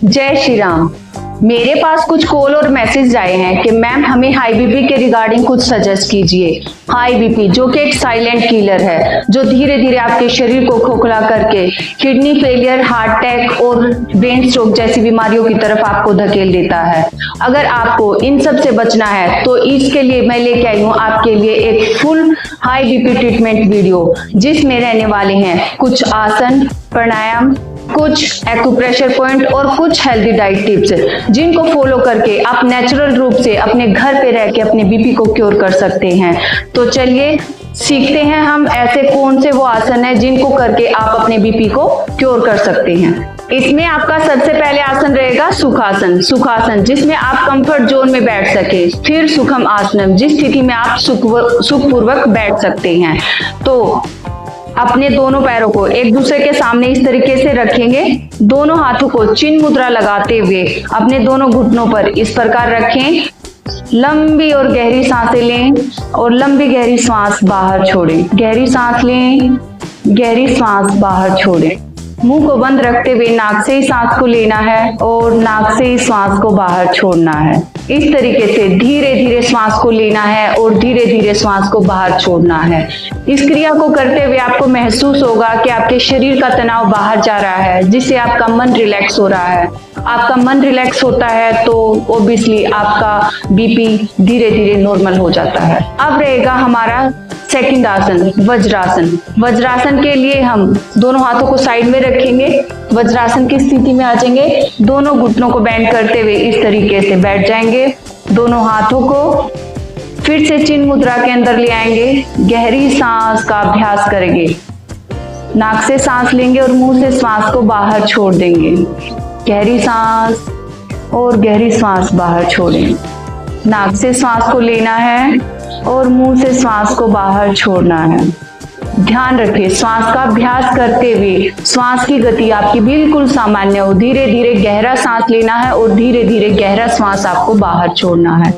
जय श्री राम। मेरे पास कुछ कॉल और मैसेज आए हैं कि मैम हमें हाई बीपी के रिगार्डिंग कुछ सजेस्ट कीजिए। हाई बीपी जो कि एक साइलेंट किलर है, जो धीरे धीरे आपके शरीर को खोखला करके किडनी फेलियर, हार्ट अटैक और ब्रेन स्ट्रोक जैसी बीमारियों की तरफ आपको धकेल देता है। अगर आपको इन सब से बचना है तो इसके लिए मैं लेके आई हूँ आपके लिए एक full high BP treatment video, जिसमें रहने वाले हैं कुछ आसन, प्राणायाम, कुछ एक्यूप्रेशर पॉइंट और कुछ हेल्दी डाइट टिप्स, जिनको फॉलो करके आप नेचुरल रूप से अपने घर पे रह के अपने बीपी को क्योर कर सकते हैं। तो चलिए सीखते हैं हम ऐसे कौन से वो आसन है जिनको करके आप अपने बीपी को क्योर कर सकते हैं। इसमें आपका सबसे पहले आसन रहेगा सुखासन। सुखासन जिसमें आप कंफर्ट जोन में बैठ सके। फिर सुखम आसनम, जिस स्थिति में आप सुखपूर्वक बैठ सकते हैं। तो अपने दोनों पैरों को एक दूसरे के सामने इस तरीके से रखेंगे। दोनों हाथों को चिन्ह मुद्रा लगाते हुए अपने दोनों घुटनों पर इस प्रकार रखें। लंबी और गहरी सांसें लें और लंबी गहरी सांस बाहर छोड़ें। गहरी सांस लें, गहरी सांस बाहर छोड़ें। मुंह को बंद रखते हुए नाक से ही सांस को लेना है और नाक से ही सांस को बाहर छोड़ना है। इस तरीके से धीरे धीरे सांस को लेना है और धीरे धीरे सांस को बाहर छोड़ना है। इस क्रिया को करते हुए आपको महसूस होगा कि आपके शरीर का तनाव बाहर जा रहा है, जिससे आपका मन रिलैक्स हो रहा है। आपका मन रिलैक्स होता है तो ऑब्वियसली आपका बीपी धीरे धीरे नॉर्मल हो जाता है। अब रहेगा हमारा सेकंड आसन, वज्रासन। वज्रासन के लिए हम दोनों हाथों को साइड में रखेंगे। वज्रासन की स्थिति में आ जाएंगे। दोनों घुटनों को बेंड करते हुए इस तरीके से बैठ जाएंगे। दोनों हाथों को फिर से चिन्ह मुद्रा के अंदर ले आएंगे। गहरी सांस का अभ्यास करेंगे। नाक से सांस लेंगे और मुंह से सांस को बाहर छोड़ देंगे। गहरी सांस और गहरी सांस बाहर छोड़ें। नाक से सांस को लेना है और मुंह से सांस को बाहर छोड़ना है। ध्यान रखें, श्वास का अभ्यास करते हुए श्वास की गति आपकी बिल्कुल सामान्य हो। धीरे धीरे गहरा सांस लेना है और धीरे धीरे गहरा श्वास आपको बाहर छोड़ना है।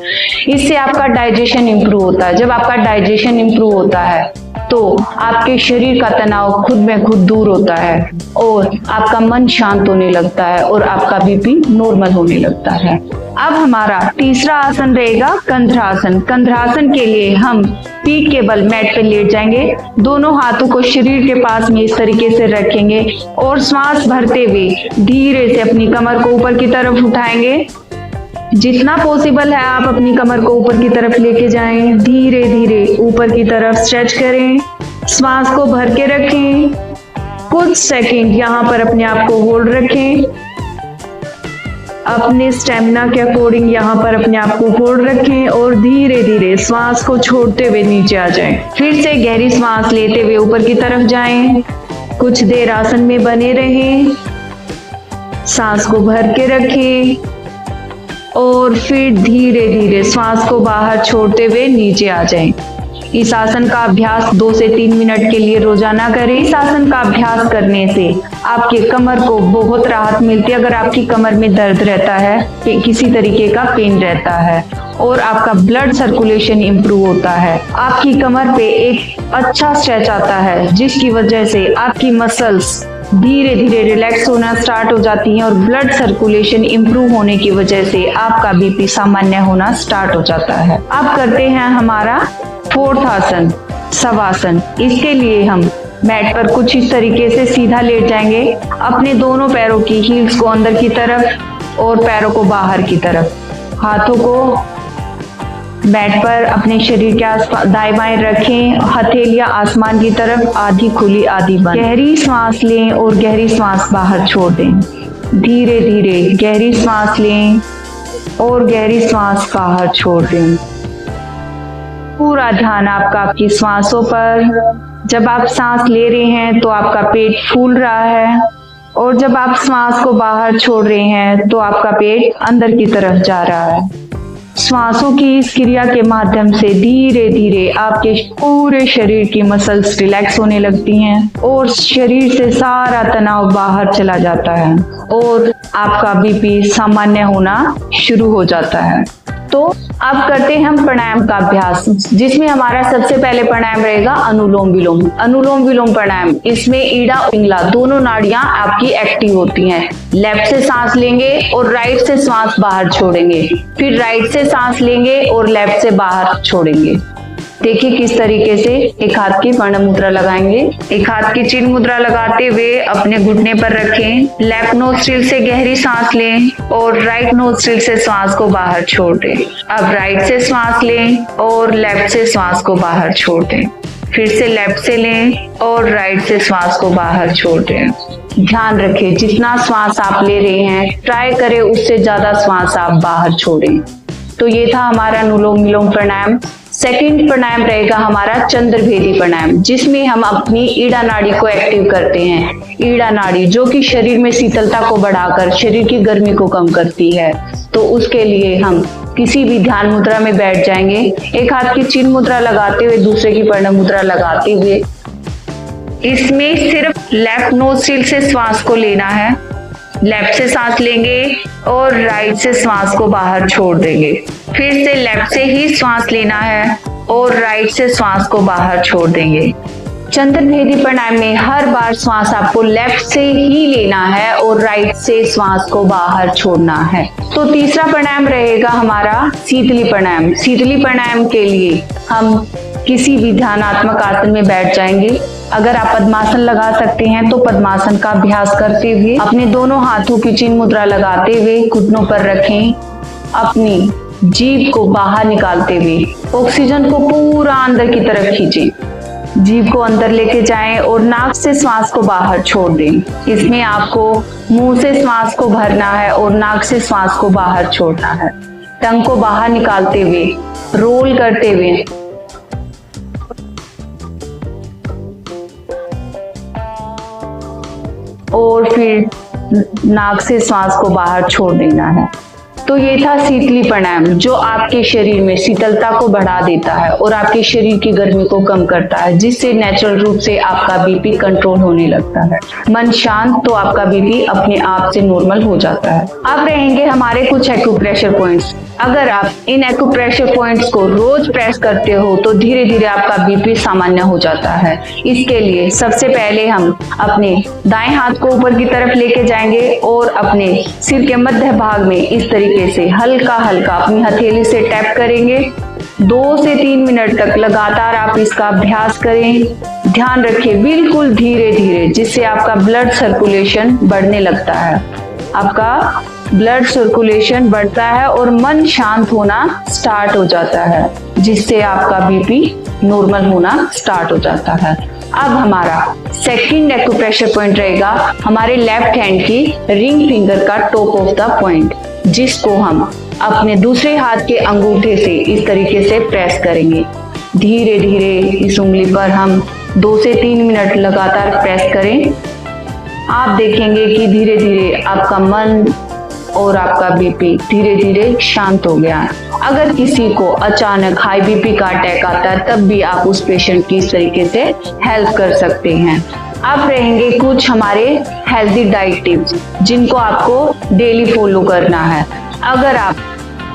इससे आपका डाइजेशन इंप्रूव होता है। जब आपका डाइजेशन इंप्रूव होता है तो आपके शरीर का तनाव खुद में खुद दूर होता है और आपका मन शांत होने लगता है और आपका बीपी नॉर्मल होने लगता है। अब हमारा तीसरा आसन रहेगा कंधरासन। कंधरासन के लिए हम पीठ के बल मैट पे लेट जाएंगे। दोनों हाथों को शरीर के पास में इस तरीके से रखेंगे और श्वास भरते हुए धीरे से अपनी कमर को ऊपर की तरफ उठाएंगे। जितना पॉसिबल है आप अपनी कमर को ऊपर की तरफ लेके जाएं। धीरे धीरे ऊपर की तरफ स्ट्रेच करें। श्वास को भर के रखें। कुछ सेकंड यहाँ पर अपने आप को होल्ड रखें। अपने स्टेमिना के अकॉर्डिंग यहाँ पर अपने आप को होल्ड रखें और धीरे धीरे श्वास को छोड़ते हुए नीचे आ जाएं। फिर से गहरी श्वास लेते हुए ऊपर की तरफ जाएं। कुछ देर आसन में बने रहें। सांस को भर के रखें और फिर धीरे धीरे श्वास को बाहर छोड़ते हुए नीचे आ जाएं। इस आसन का अभ्यास 2 से 3 मिनट के लिए रोजाना करें। इस आसन का अभ्यास करने से आपके कमर को बहुत राहत मिलती है। अगर आपकी कमर में दर्द रहता है, किसी तरीके का पेन रहता है और आपका ब्लड सर्कुलेशन इंप्रूव होता है, आपकी कमर पे एक अच्छा स्ट्रेच आता है, जिसकी वजह से आपकी मसल्स धीरे धीरे रिलैक्स होना स्टार्ट हो जाती हैं और ब्लड सर्कुलेशन इंप्रूव होने की वजह से आपका बीपी सामान्य होना स्टार्ट हो जाता है। अब करते हैं हमारा फोर्थ आसन, शवासन। इसके लिए हम मैट पर कुछ इस तरीके से सीधा लेट जाएंगे। अपने दोनों पैरों की हील्स को अंदर की तरफ और पैरों को बाहर की तरफ। हाथों को मैट पर अपने शरीर के आसपास दाएं बाएं रखें। हथेलियां आसमान की तरफ, आधी खुली आधी बंद। गहरी सांस लें और गहरी सांस बाहर छोड़ दें। धीरे धीरे गहरी सांस लें और गहरी सांस बाहर छोड़ दें। पूरा ध्यान आपका आपकी सांसों पर। जब आप सांस ले रहे हैं तो आपका पेट फूल रहा है और जब आप सांस को बाहर छोड़ रहे हैं तो आपका पेट अंदर की तरफ जा रहा है। श्वासों की इस क्रिया के माध्यम से धीरे धीरे आपके पूरे शरीर की मसल्स रिलैक्स होने लगती हैं और शरीर से सारा तनाव बाहर चला जाता है और आपका बीपी सामान्य होना शुरू हो जाता है। तो अब करते हैं हम प्राणायाम का अभ्यास, जिसमें हमारा सबसे पहले प्राणायाम रहेगा अनुलोम विलोम। अनुलोम विलोम प्राणायाम, इसमें ईड़ा और पिंगला दोनों नाड़ियां आपकी एक्टिव होती हैं। लेफ्ट से सांस लेंगे और राइट से सांस बाहर छोड़ेंगे, फिर राइट से सांस लेंगे और लेफ्ट से बाहर छोड़ेंगे। देखिए किस तरीके से एक हाथ की वर्ण मुद्रा लगाएंगे। एक हाथ की चिन्ह मुद्रा लगाते हुए अपने घुटने पर रखें। लेफ्ट नोस्ट्रिल से गहरी सांस लें और राइट नोस्ट्रिल से सांस को बाहर छोड़ दें। अब राइट से सांस लें और लेफ्ट से सांस को बाहर छोड़ दें। फिर से लेफ्ट से लें और राइट से सांस को बाहर छोड़ दें। ध्यान रखें, जितना श्वास आप ले रहे हैं ट्राई करें उससे ज्यादा श्वास आप बाहर छोड़ें। तो ये था हमारा अनुलोम विलोम प्राणायाम। सेकंड प्राणायाम रहेगा हमारा चंद्रभेदी प्राणायाम, जिसमें हम अपनी ईड़ा नाड़ी को एक्टिव करते हैं। ईड़ा नाड़ी जो कि शरीर में शीतलता को बढ़ाकर शरीर की गर्मी को कम करती है। तो उसके लिए हम किसी भी ध्यान मुद्रा में बैठ जाएंगे। एक हाथ की चिन्ह मुद्रा लगाते हुए दूसरे की वर्ण मुद्रा लगाते हुए इसमें सिर्फ लेफ्ट नोस्ट्रिल से श्वास को लेना है। लेफ्ट से सांस लेंगे और राइट से सांस को बाहर छोड़ देंगे। फिर से लेफ्ट से ही सांस लेना है और राइट से सांस को बाहर छोड़ देंगे। चंद्रभेदी प्राणायाम में हर बार श्वास आपको लेफ्ट से ही लेना है और राइट से श्वास को बाहर छोड़ना है। तो तीसरा प्राणायाम रहेगा हमारा शीतली प्राणायाम। शीतली प्राणायाम के लिए हम किसी भी ध्यानात्मक आसन में बैठ जाएंगे। अगर आप पद्मासन लगा सकते हैं तो पद्मासन का अभ्यास करते हुए अपने दोनों हाथों की चिन्ह मुद्रा लगाते हुए घुटनों पर रखें। अपनी जीभ को बाहर निकालते हुए ऑक्सीजन को पूरा अंदर की तरफ खींचें। जीभ को अंदर लेके जाएं और नाक से श्वास को बाहर छोड़ दें। इसमें आपको मुंह से श्वास को भरना है और नाक से श्वास को बाहर छोड़ना है। टंग को बाहर निकालते हुए रोल करते हुए और फिर नाक से श्वास को बाहर छोड़ देना है। तो ये था शीतली प्राणायाम, जो आपके शरीर में शीतलता को बढ़ा देता है और आपके शरीर की गर्मी को कम करता है, जिससे नेचुरल रूप से आपका बीपी कंट्रोल होने लगता है। मन शांत तो आपका बीपी अपने आप से नॉर्मल हो जाता है। अब रहेंगे हमारे कुछ एक्यूप्रेशर पॉइंट्स। अगर आप इन एक्यूप्रेशर पॉइंट्स को रोज प्रेस करते हो तो धीरे धीरे आपका बीपी सामान्य हो जाता है। इसके लिए सबसे पहले हम अपने दाएं हाथ को ऊपर की तरफ लेके जाएंगे और अपने सिर के मध्य भाग में इस तरीके से हल्का हल्का अपनी हथेली से टैप करेंगे। 2 से 3 मिनट तक लगातार आप इसका अभ्यास करें। ध्यान रखें बिल्कुल धीरे धीरे, जिससे आपका ब्लड सर्कुलेशन बढ़ने लगता है। आपका ब्लड सर्कुलेशन बढ़ता है और मन शांत होना स्टार्ट हो जाता है, जिससे आपका बीपी नॉर्मल होना स्टार्ट हो जाता है। अब हमारा सेकंड एक्यूप्रेशर पॉइंट रहेगा हमारे लेफ्ट हैंड की रिंग फिंगर का टॉप ऑफ द पॉइंट, जिसको हम अपने दूसरे हाथ के अंगूठे से इस तरीके से प्रेस करेंगे। धीरे धीरे इस उंगली पर हम 2 से 3 मिनट लगातार प्रेस करें। आप देखेंगे कि धीरे धीरे आपका मन और आपका बीपी धीरे धीरे शांत हो गया है। अगर किसी को अचानक हाई बीपी का अटैक आता है तब भी आप उस पेशेंट की इस तरीके से हेल्प कर सकते हैं। अब रहेंगे कुछ हमारे हेल्दी डाइट टिप्स, जिनको आपको डेली फॉलो करना है। अगर आप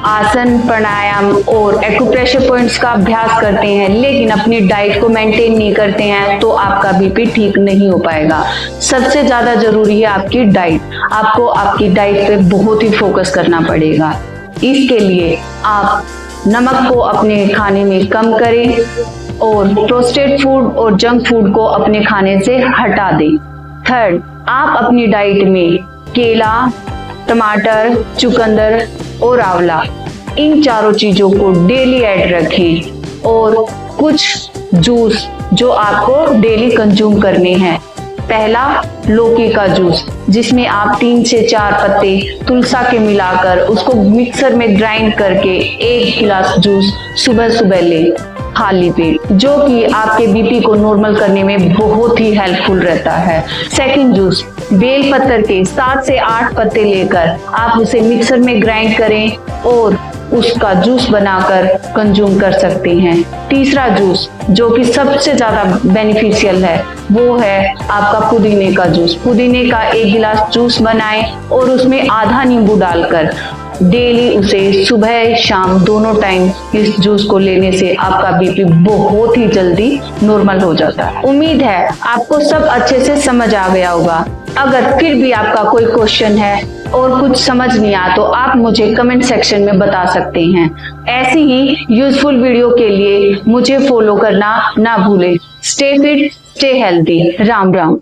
आसन, प्राणायाम और एक्यूप्रेशर पॉइंट्स का अभ्यास करते हैं लेकिन अपनी डाइट को मेंटेन नहीं करते हैं तो आपका बीपी ठीक नहीं हो पाएगा। सबसे ज्यादा जरूरी है आपकी डाइट। आपको आपकी डाइट पे बहुत ही फोकस करना पड़ेगा। इसके लिए आप नमक को अपने खाने में कम करें और प्रोसेस्ड फूड और जंक फूड को अपने खाने से हटा दें। थर्ड, आप अपनी डाइट में केला, टमाटर, चुकंदर और आंवला, इन चारों चीजों को डेली ऐड रखें और कुछ जूस जो आपको डेली कंज्यूम करने हैं। पहला, लौकी का जूस, जिसमें आप 3 से 4 पत्ते तुलसा के मिलाकर उसको मिक्सर में ग्राइंड करके 1 गिलास जूस सुबह सुबह लें खाली पेट, जो कि आपके बीपी को नॉर्मल करने में बहुत ही हेल्पफुल रहता है। सेकंड जूस, बेल पत्तर के 7 से 8 पत्ते लेकर आप उसे मिक्सर में ग्राइंड करें और उसका जूस बनाकर कंज्यूम कर सकते हैं। तीसरा जूस, जो कि सबसे ज्यादा बेनिफिशियल है, वो है आपका पुदीने का जूस। पुदीने का 1 गिलास जूस बनाएं और उसमें आधा नींबू डालकर डेली उसे सुबह शाम दोनों टाइम इस जूस को लेने से आपका बीपी बहुत ही जल्दी नॉर्मल हो जाता है। उम्मीद है आपको सब अच्छे से समझ आ गया होगा। अगर फिर भी आपका कोई क्वेश्चन है और कुछ समझ नहीं आया तो आप मुझे कमेंट सेक्शन में बता सकते हैं। ऐसी ही यूजफुल वीडियो के लिए मुझे फॉलो करना ना भूलें। Stay fit, stay healthy. Ram Ram.